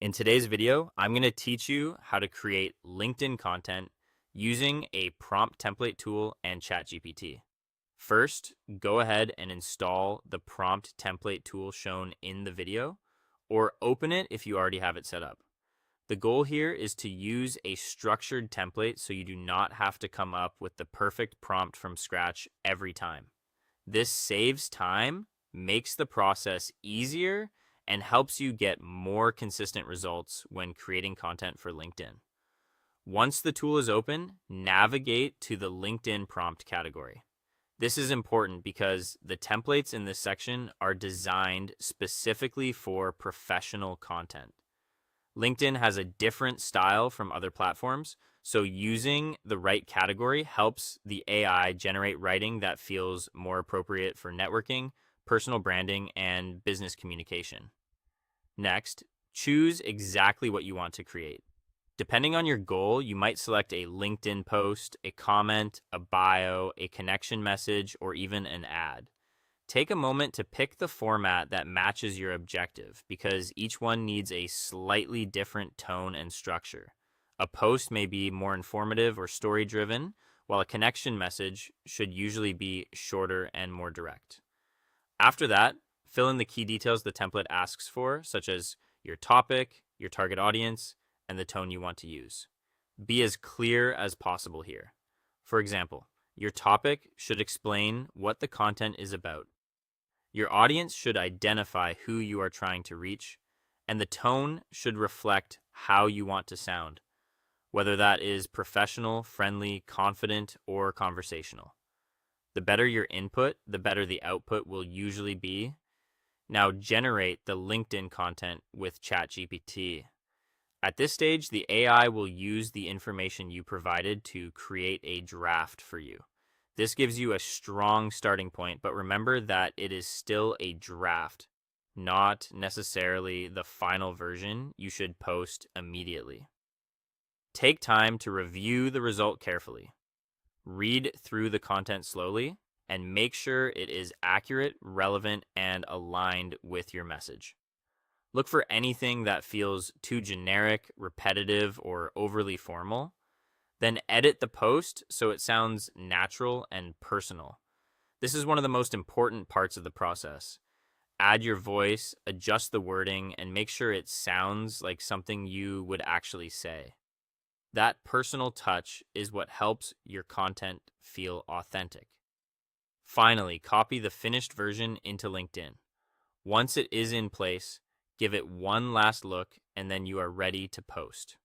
In today's video, I'm going to teach you how to create LinkedIn content using a prompt template tool and ChatGPT. First, go ahead and install the prompt template tool shown in the video, or open it if you already have it set up. The goal here is to use a structured template so you do not have to come up with the perfect prompt from scratch every time. This saves time, makes the process easier, and helps you get more consistent results when creating content for LinkedIn. Once the tool is open, navigate to the LinkedIn prompt category. This is important because the templates in this section are designed specifically for professional content. LinkedIn has a different style from other platforms, so using the right category helps the AI generate writing that feels more appropriate for networking, personal branding, and business communication. Next, choose exactly what you want to create. Depending on your goal, you might select a LinkedIn post, a comment, a bio, a connection message, or even an ad. Take a moment to pick the format that matches your objective because each one needs a slightly different tone and structure. A post may be more informative or story driven, while a connection message should usually be shorter and more direct. After that, fill in the key details the template asks for, such as your topic, your target audience, and the tone you want to use. Be as clear as possible here. For example, your topic should explain what the content is about. Your audience should identify who you are trying to reach, and the tone should reflect how you want to sound, whether that is professional, friendly, confident, or conversational. The better your input, the better the output will usually be. Now generate the LinkedIn content with ChatGPT. At this stage, the AI will use the information you provided to create a draft for you. This gives you a strong starting point, but remember that it is still a draft, not necessarily the final version you should post immediately. Take time to review the result carefully. Read through the content slowly and make sure it is accurate, relevant, and aligned with your message. Look for anything that feels too generic, repetitive, or overly formal. Then edit the post so it sounds natural and personal. This is one of the most important parts of the process. Add your voice, adjust the wording, and make sure it sounds like something you would actually say. That personal touch is what helps your content feel authentic. Finally, copy the finished version into LinkedIn. Once it is in place, give it one last look, and then you are ready to post.